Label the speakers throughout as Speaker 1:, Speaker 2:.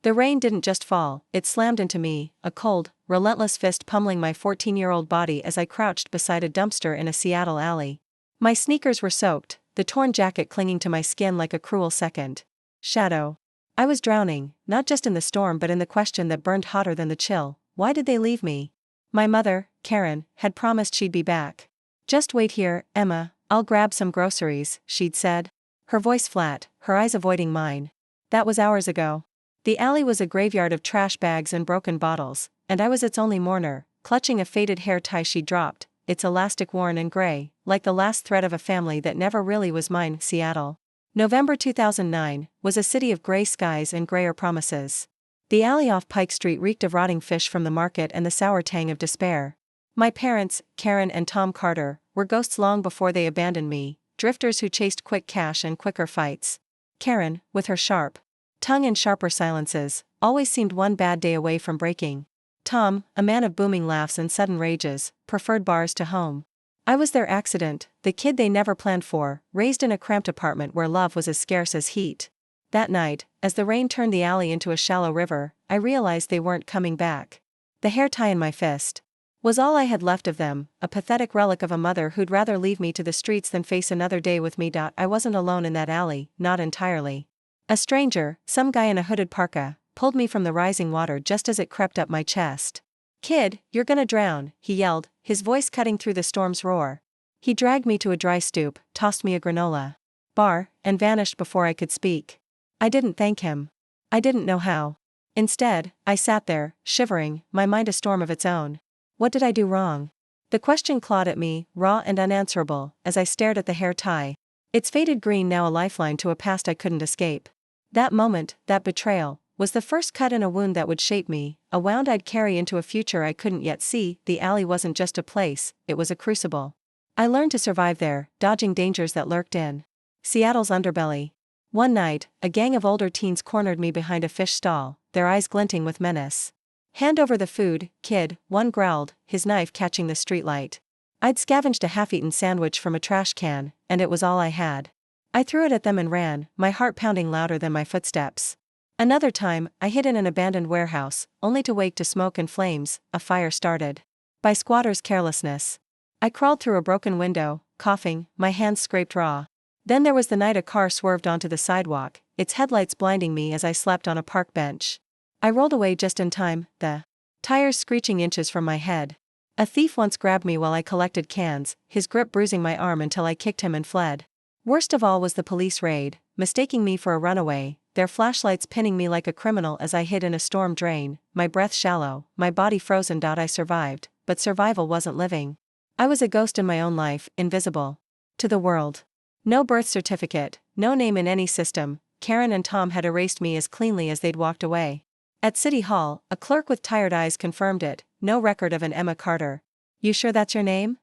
Speaker 1: The rain didn't just fall, it slammed into me, a cold, relentless fist pummeling my 14-year-old body as I crouched beside a dumpster in a Seattle alley. My sneakers were soaked, the torn jacket clinging to my skin like a cruel second shadow. I was drowning, not just in the storm but in the question that burned hotter than the chill: why did they leave me? My mother, Karen, had promised she'd be back. "Just wait here, Emma, I'll grab some groceries," she'd said. Her voice flat, her eyes avoiding mine. That was hours ago. The alley was a graveyard of trash bags and broken bottles, and I was its only mourner, clutching a faded hair tie she dropped, its elastic worn and gray, like the last thread of a family that never really was mine. Seattle. November 2009, was a city of gray skies and grayer promises. The alley off Pike Street reeked of rotting fish from the market and the sour tang of despair. My parents, Karen and Tom Carter, were ghosts long before they abandoned me, drifters who chased quick cash and quicker fights. Karen, with her sharp tongue and sharper silences, always seemed one bad day away from breaking. Tom, a man of booming laughs and sudden rages, preferred bars to home. I was their accident, the kid they never planned for, raised in a cramped apartment where love was as scarce as heat. That night, as the rain turned the alley into a shallow river, I realized they weren't coming back. The hair tie in my fist was all I had left of them, a pathetic relic of a mother who'd rather leave me to the streets than face another day with me. I wasn't alone in that alley, not entirely. A stranger, some guy in a hooded parka, pulled me from the rising water just as it crept up my chest. "Kid, you're gonna drown," he yelled, his voice cutting through the storm's roar. He dragged me to a dry stoop, tossed me a granola bar, and vanished before I could speak. I didn't thank him. I didn't know how. Instead, I sat there, shivering, my mind a storm of its own. What did I do wrong? The question clawed at me, raw and unanswerable, as I stared at the hair tie. Its faded green now a lifeline to a past I couldn't escape. That moment, that betrayal, was the first cut in a wound that would shape me, a wound I'd carry into a future I couldn't yet see. The alley wasn't just a place, it was a crucible. I learned to survive there, dodging dangers that lurked in Seattle's underbelly. One night, a gang of older teens cornered me behind a fish stall, their eyes glinting with menace. "Hand over the food, kid," one growled, his knife catching the streetlight. I'd scavenged a half-eaten sandwich from a trash can, and it was all I had. I threw it at them and ran, my heart pounding louder than my footsteps. Another time, I hid in an abandoned warehouse, only to wake to smoke and flames, a fire started by squatters' carelessness. I crawled through a broken window, coughing, my hands scraped raw. Then there was the night a car swerved onto the sidewalk, its headlights blinding me as I slept on a park bench. I rolled away just in time, the tires screeching inches from my head. A thief once grabbed me while I collected cans, his grip bruising my arm until I kicked him and fled. Worst of all was the police raid, mistaking me for a runaway, their flashlights pinning me like a criminal as I hid in a storm drain, my breath shallow, my body frozen. I survived, but survival wasn't living. I was a ghost in my own life, invisible to the world. No birth certificate, no name in any system. Karen and Tom had erased me as cleanly as they'd walked away. At City Hall, a clerk with tired eyes confirmed it, no record of an Emma Carter. "You sure that's your name?"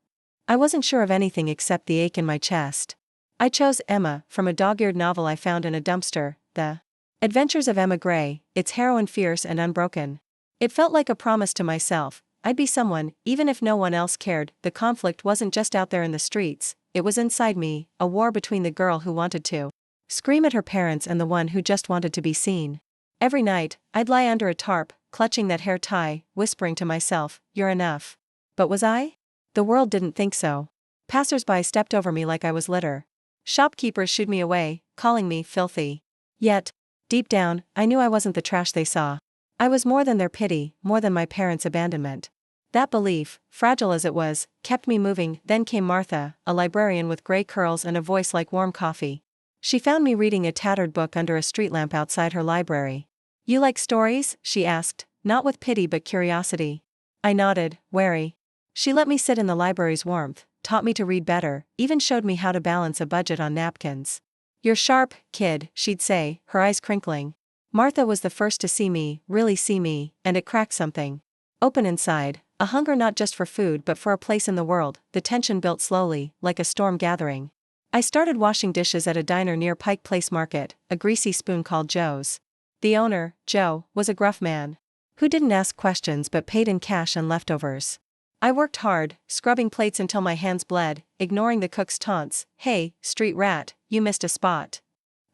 Speaker 1: I wasn't sure of anything except the ache in my chest. I chose Emma, from a dog-eared novel I found in a dumpster, The Adventures of Emma Gray, its heroine fierce and unbroken. It felt like a promise to myself, I'd be someone, even if no one else cared. The conflict wasn't just out there in the streets, it was inside me, a war between the girl who wanted to scream at her parents and the one who just wanted to be seen. Every night, I'd lie under a tarp, clutching that hair tie, whispering to myself, "You're enough." But was I? The world didn't think so. Passers-by stepped over me like I was litter. Shopkeepers shooed me away, calling me filthy. Yet, deep down, I knew I wasn't the trash they saw. I was more than their pity, more than my parents' abandonment. That belief, fragile as it was, kept me moving. Then came Martha, a librarian with gray curls and a voice like warm coffee. She found me reading a tattered book under a street lamp outside her library. "You like stories?" she asked, not with pity but curiosity. I nodded, wary. She let me sit in the library's warmth, taught me to read better, even showed me how to balance a budget on napkins. "You're sharp, kid," she'd say, her eyes crinkling. Martha was the first to see me, really see me, and it cracked something open inside, a hunger not just for food but for a place in the world. The tension built slowly, like a storm gathering. I started washing dishes at a diner near Pike Place Market, a greasy spoon called Joe's. The owner, Joe, was a gruff man who didn't ask questions but paid in cash and leftovers. I worked hard, scrubbing plates until my hands bled, ignoring the cook's taunts, "Hey, street rat, you missed a spot."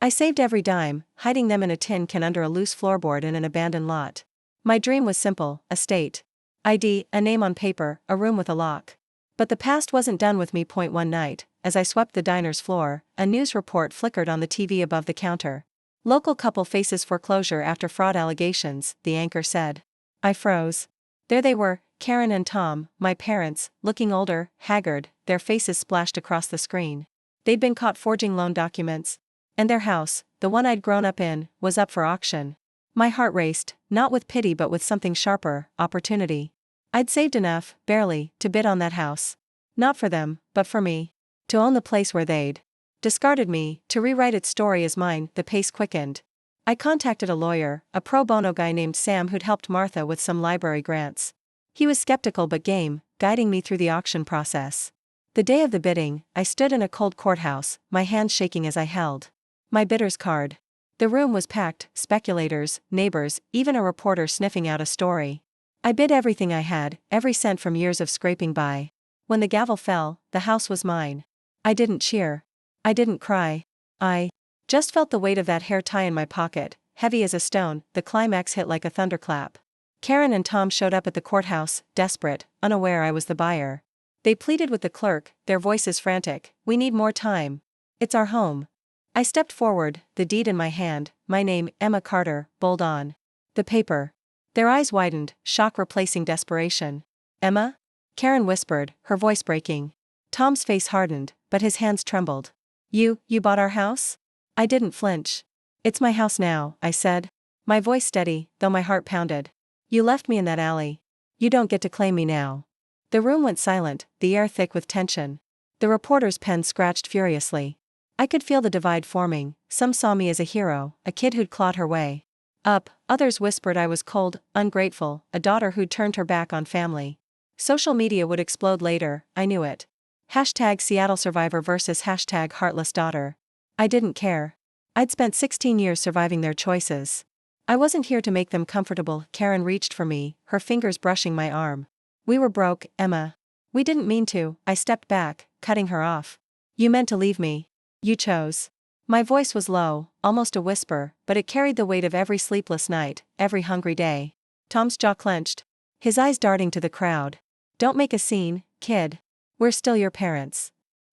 Speaker 1: I saved every dime, hiding them in a tin can under a loose floorboard in an abandoned lot. My dream was simple: a state ID, a name on paper, a room with a lock. But the past wasn't done with me. One night, as I swept the diner's floor, a news report flickered on the TV above the counter. Local couple faces foreclosure after fraud allegations, the anchor said. I froze. There they were, Karen and Tom, my parents, looking older, haggard, their faces splashed across the screen. They'd been caught forging loan documents. And their house, the one I'd grown up in, was up for auction. My heart raced, not with pity but with something sharper: opportunity. I'd saved enough, barely, to bid on that house. Not for them, but for me. To own the place where they'd discarded me, to rewrite its story as mine. The pace quickened. I contacted a lawyer, a pro bono guy named Sam who'd helped Martha with some library grants. He was skeptical but game, guiding me through the auction process. The day of the bidding, I stood in a cold courthouse, my hands shaking as I held my bidder's card. The room was packed: speculators, neighbors, even a reporter sniffing out a story. I bid everything I had, every cent from years of scraping by. When the gavel fell, the house was mine. I didn't cheer. I didn't cry. I just felt the weight of that hair tie in my pocket, heavy as a stone. The climax hit like a thunderclap. Karen and Tom showed up at the courthouse, desperate, unaware I was the buyer. They pleaded with the clerk, their voices frantic. We need more time. It's our home. I stepped forward, the deed in my hand, my name, Emma Carter, bold on the paper. Their eyes widened, shock replacing desperation. Emma? Karen whispered, her voice breaking. Tom's face hardened, but his hands trembled. You bought our house? I didn't flinch. It's my house now, I said. My voice steady, though my heart pounded. You left me in that alley. You don't get to claim me now. The room went silent, the air thick with tension. The reporter's pen scratched furiously. I could feel the divide forming. Some saw me as a hero, a kid who'd clawed her way up. Others whispered I was cold, ungrateful, a daughter who'd turned her back on family. Social media would explode later, I knew it. Hashtag Seattle Survivor versus hashtag Heartless Daughter. I didn't care. I'd spent 16 years surviving their choices. I wasn't here to make them comfortable. Karen reached for me, her fingers brushing my arm. We were broke, Emma. We didn't mean to. I stepped back, cutting her off. You meant to leave me. You chose. My voice was low, almost a whisper, but it carried the weight of every sleepless night, every hungry day. Tom's jaw clenched, his eyes darting to the crowd. Don't make a scene, kid. We're still your parents.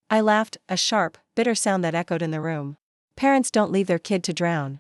Speaker 1: I laughed, a sharp, bitter sound that echoed in the room. Parents don't leave their kid to drown.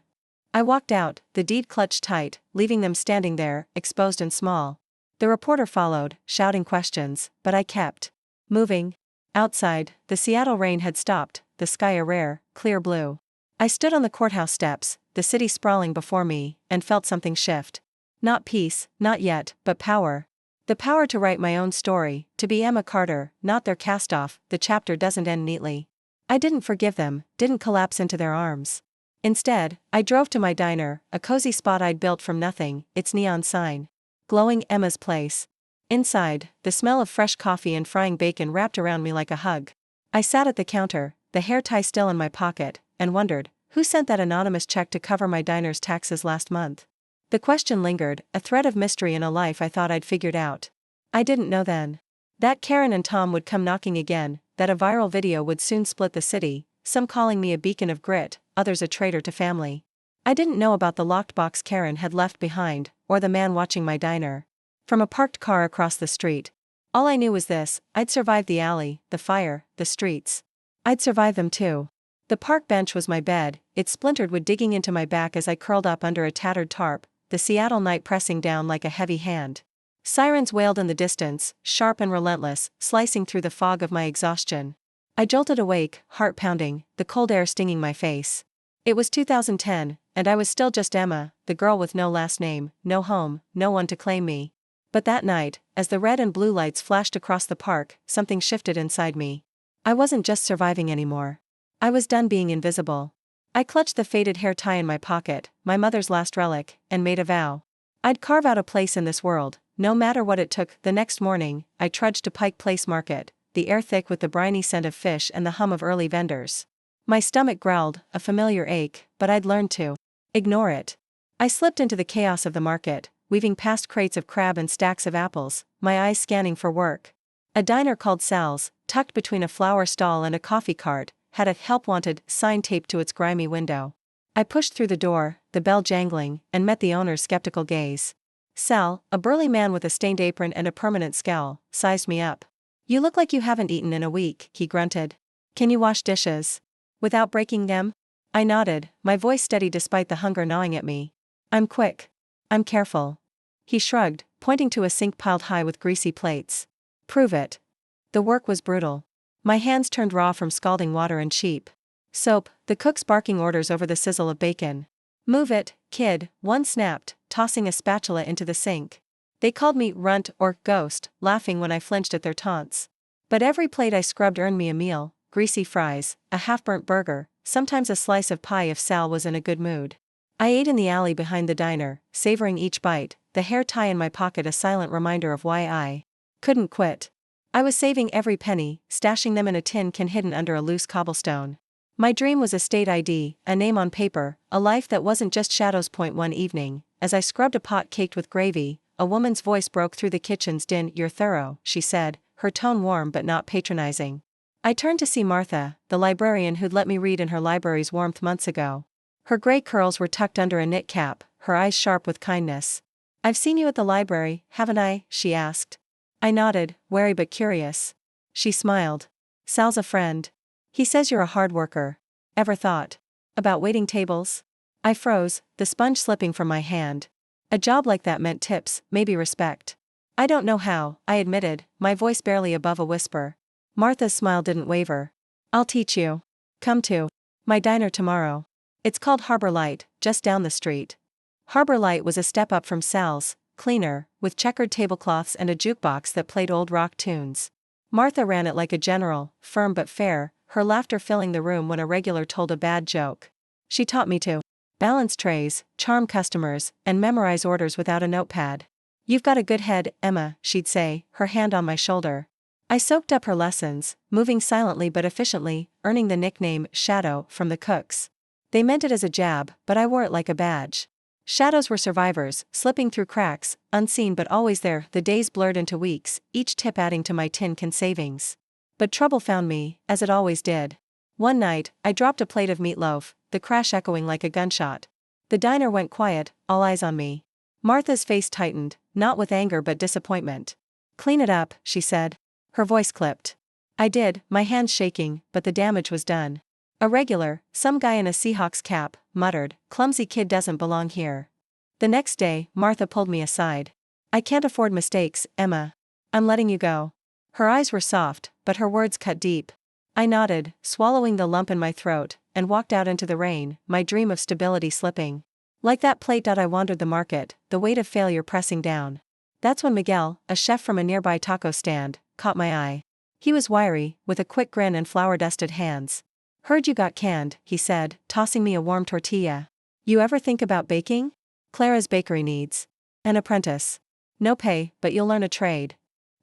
Speaker 1: I walked out, the deed clutched tight, leaving them standing there, exposed and small. The reporter followed, shouting questions, but I kept moving. Outside, the Seattle rain had stopped, the sky a rare, clear blue. I stood on the courthouse steps, the city sprawling before me, and felt something shift. Not peace, not yet, but power. The power to write my own story, to be Emma Carter, not their cast-off. The chapter doesn't end neatly. I didn't forgive them, didn't collapse into their arms. Instead, I drove to my diner, a cozy spot I'd built from nothing, its neon sign glowing Emma's Place. Inside, the smell of fresh coffee and frying bacon wrapped around me like a hug. I sat at the counter, the hair tie still in my pocket, and wondered, who sent that anonymous check to cover my diner's taxes last month? The question lingered, a thread of mystery in a life I thought I'd figured out. I didn't know then that Karen and Tom would come knocking again, that a viral video would soon split the city, some calling me a beacon of grit, others a traitor to family. I didn't know about the locked box Karen had left behind, or the man watching my diner from a parked car across the street. All I knew was this: I'd survived the alley, the fire, the streets. I'd survived them too. The park bench was my bed, it splintered wood digging into my back as I curled up under a tattered tarp, the Seattle night pressing down like a heavy hand. Sirens wailed in the distance, sharp and relentless, slicing through the fog of my exhaustion. I jolted awake, heart pounding, the cold air stinging my face. It was 2010, and I was still just Emma, the girl with no last name, no home, no one to claim me. But that night, as the red and blue lights flashed across the park, something shifted inside me. I wasn't just surviving anymore. I was done being invisible. I clutched the faded hair tie in my pocket, my mother's last relic, and made a vow. I'd carve out a place in this world, no matter what it took. The next morning, I trudged to Pike Place Market, the air thick with the briny scent of fish and the hum of early vendors. My stomach growled, a familiar ache, but I'd learned to ignore it. I slipped into the chaos of the market, weaving past crates of crab and stacks of apples, my eyes scanning for work. A diner called Sal's, tucked between a flower stall and a coffee cart, had a "Help Wanted" sign taped to its grimy window. I pushed through the door, the bell jangling, and met the owner's skeptical gaze. Sal, a burly man with a stained apron and a permanent scowl, sized me up. "You look like you haven't eaten in a week," he grunted. "Can you wash dishes without breaking them?" I nodded, my voice steady despite the hunger gnawing at me. "I'm quick. I'm careful." He shrugged, pointing to a sink piled high with greasy plates. "Prove it." The work was brutal. My hands turned raw from scalding water and cheap soap, the cook's barking orders over the sizzle of bacon. "Move it, kid," one snapped, tossing a spatula into the sink. They called me runt or ghost, laughing when I flinched at their taunts. But every plate I scrubbed earned me a meal: greasy fries, a half-burnt burger, sometimes a slice of pie if Sal was in a good mood. I ate in the alley behind the diner, savoring each bite, the hair tie in my pocket a silent reminder of why I couldn't quit. I was saving every penny, stashing them in a tin can hidden under a loose cobblestone. My dream was a state ID, a name on paper, a life that wasn't just shadows. One evening, as I scrubbed a pot caked with gravy, a woman's voice broke through the kitchen's din. "You're thorough," she said, her tone warm but not patronizing. I turned to see Martha, the librarian who'd let me read in her library's warmth months ago. Her gray curls were tucked under a knit cap, her eyes sharp with kindness. "I've seen you at the library, haven't I?" she asked. I nodded, wary but curious. She smiled. "Sal's a friend. He says you're a hard worker. Ever thought about waiting tables?" I froze, the sponge slipping from my hand. A job like that meant tips, maybe respect. "I don't know how," I admitted, my voice barely above a whisper. Martha's smile didn't waver. "I'll teach you. Come to my diner tomorrow. It's called Harbor Light, just down the street." Harbor Light was a step up from Sal's, cleaner, with checkered tablecloths and a jukebox that played old rock tunes. Martha ran it like a general, firm but fair, her laughter filling the room when a regular told a bad joke. She taught me to balance trays, charm customers, and memorize orders without a notepad. "You've got a good head, Emma," she'd say, her hand on my shoulder. I soaked up her lessons, moving silently but efficiently, earning the nickname Shadow from the cooks. They meant it as a jab, but I wore it like a badge. Shadows were survivors, slipping through cracks, unseen but always there. The days blurred into weeks, each tip adding to my tin can savings. But trouble found me, as it always did. One night, I dropped a plate of meatloaf, the crash echoing like a gunshot. The diner went quiet, all eyes on me. Martha's face tightened, not with anger but disappointment. "Clean it up," she said. Her voice clipped. I did, my hands shaking, but the damage was done. "A regular, some guy in a Seahawks cap, muttered, 'Clumsy kid doesn't belong here.'" The next day, Martha pulled me aside. "I can't afford mistakes, Emma. I'm letting you go." Her eyes were soft, but her words cut deep. I nodded, swallowing the lump in my throat, and walked out into the rain, my dream of stability slipping. Like that plate. I wandered the market, the weight of failure pressing down. That's when Miguel, a chef from a nearby taco stand, caught my eye. He was wiry, with a quick grin and flour-dusted hands. "Heard you got canned," he said, tossing me a warm tortilla. "You ever think about baking? Clara's bakery needs an apprentice. No pay, but you'll learn a trade."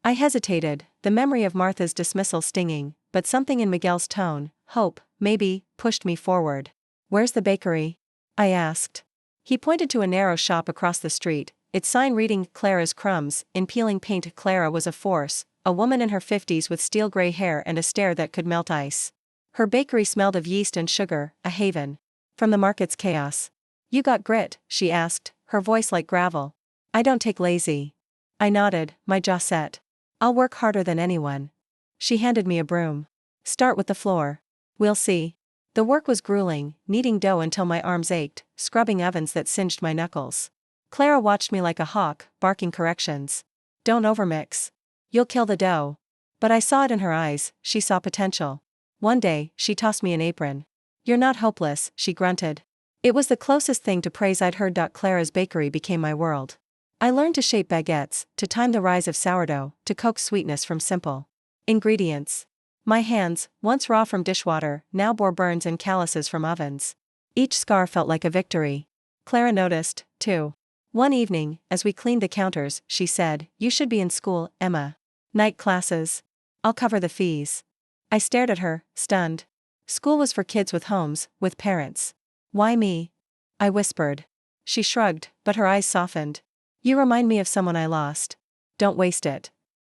Speaker 1: I hesitated, the memory of Martha's dismissal stinging, but something in Miguel's tone, hope, maybe, pushed me forward. "Where's the bakery?" I asked. He pointed to a narrow shop across the street, its sign reading Clara's Crumbs, in peeling paint. Clara was a force, a woman in her 50s with steel gray hair and a stare that could melt ice. Her bakery smelled of yeast and sugar, a haven from the market's chaos. "You got grit?" she asked, her voice like gravel. "I don't take lazy." I nodded, my jaw set. "I'll work harder than anyone." She handed me a broom. "Start with the floor. We'll see." The work was grueling, kneading dough until my arms ached, scrubbing ovens that singed my knuckles. Clara watched me like a hawk, barking corrections. "Don't overmix. You'll kill the dough." But I saw it in her eyes, she saw potential. One day, she tossed me an apron. "You're not hopeless," she grunted. It was the closest thing to praise I'd heard. Clara's bakery became my world. I learned to shape baguettes, to time the rise of sourdough, to coax sweetness from simple ingredients. My hands, once raw from dishwater, now bore burns and calluses from ovens. Each scar felt like a victory. Clara noticed, too. One evening, as we cleaned the counters, she said, "You should be in school, Emma." "Night classes. I'll cover the fees." I stared at her, stunned. School was for kids with homes, with parents. "Why me?" I whispered. She shrugged, but her eyes softened. "You remind me of someone I lost. Don't waste it."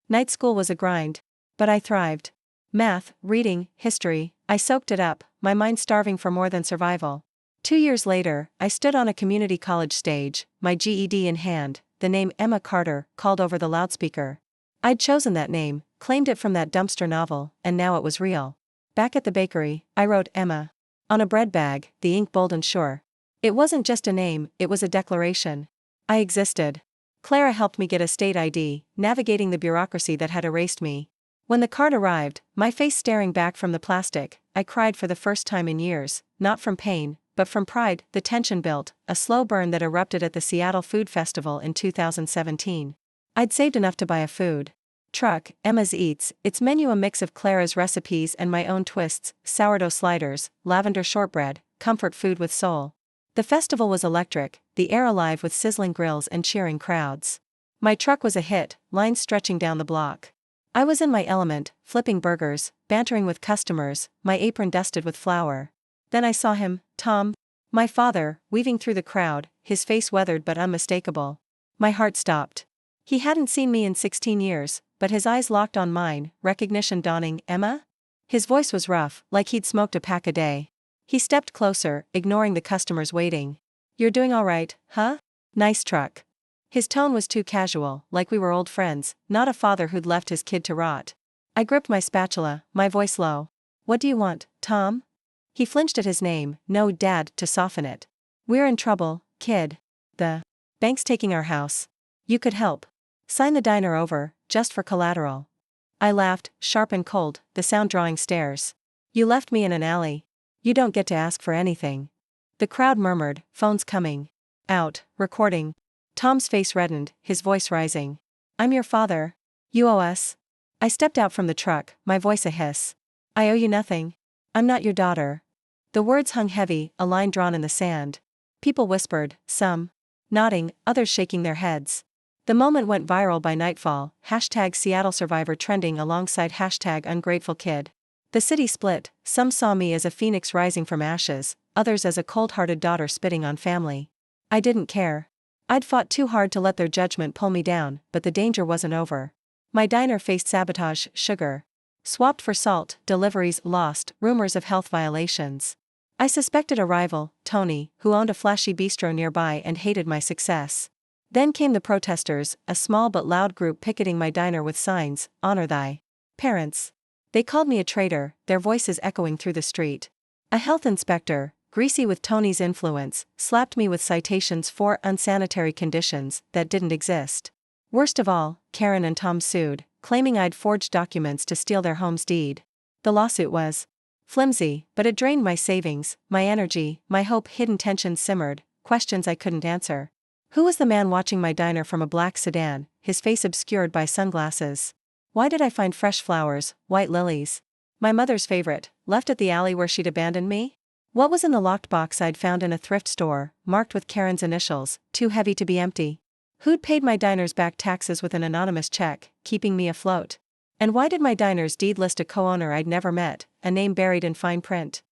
Speaker 1: Night school was a grind. But I thrived. Math, reading, history, I soaked it up, my mind starving for more than survival. 2 years later, I stood on a community college stage, my GED in hand, the name Emma Carter called over the loudspeaker. I'd chosen that name, claimed it from that dumpster novel, and now it was real. Back at the bakery, I wrote Emma on a bread bag, the ink bold and sure. It wasn't just a name, it was a declaration. I existed. Clara helped me get a state ID, navigating the bureaucracy that had erased me. When the card arrived, my face staring back from the plastic, I cried for the first time in years, not from pain, but from pride. The tension built, a slow burn that erupted at the Seattle Food Festival in 2017. I'd saved enough to buy a food truck, Emma's Eats, its menu a mix of Clara's recipes and my own twists, sourdough sliders, lavender shortbread, comfort food with soul. The festival was electric, the air alive with sizzling grills and cheering crowds. My truck was a hit, lines stretching down the block. I was in my element, flipping burgers, bantering with customers, my apron dusted with flour. Then I saw him, Tom, my father, weaving through the crowd, his face weathered but unmistakable. My heart stopped. He hadn't seen me in 16 years, but his eyes locked on mine, recognition dawning. Emma? His voice was rough, like he'd smoked a pack a day. He stepped closer, ignoring the customers waiting. You're doing all right, huh? Nice truck. His tone was too casual, like we were old friends, not a father who'd left his kid to rot. I gripped my spatula, my voice low. What do you want, Tom? He flinched at his name, no dad, to soften it. We're in trouble, kid. The bank's taking our house. You could help. Sign the diner over, just for collateral. I laughed, sharp and cold, the sound drawing stares. You left me in an alley. You don't get to ask for anything. The crowd murmured, phone's coming. Out, recording. Tom's face reddened, his voice rising. I'm your father. You owe us. I stepped out from the truck, my voice a hiss. I owe you nothing. I'm not your daughter. The words hung heavy, a line drawn in the sand. People whispered, some nodding, others shaking their heads. The moment went viral by nightfall, hashtag Seattle Survivor trending alongside hashtag Ungrateful Kid. The city split, some saw me as a phoenix rising from ashes, others as a cold-hearted daughter spitting on family. I didn't care. I'd fought too hard to let their judgment pull me down, but the danger wasn't over. My diner faced sabotage, sugar swapped for salt, deliveries lost, rumors of health violations. I suspected a rival, Tony, who owned a flashy bistro nearby and hated my success. Then came the protesters, a small but loud group picketing my diner with signs, honor thy parents. They called me a traitor, their voices echoing through the street. A health inspector, greasy with Tony's influence, slapped me with citations for unsanitary conditions that didn't exist. Worst of all, Karen and Tom sued, claiming I'd forged documents to steal their home's deed. The lawsuit was flimsy, but it drained my savings, my energy, my hope. Hidden tensions simmered, questions I couldn't answer. Who was the man watching my diner from a black sedan, his face obscured by sunglasses? Why did I find fresh flowers, white lilies? My mother's favorite, left at the alley where she'd abandoned me? What was in the locked box I'd found in a thrift store, marked with Karen's initials, too heavy to be empty? Who'd paid my diner's back taxes with an anonymous check, keeping me afloat? And why did my diner's deed list a co-owner I'd never met, a name buried in fine print?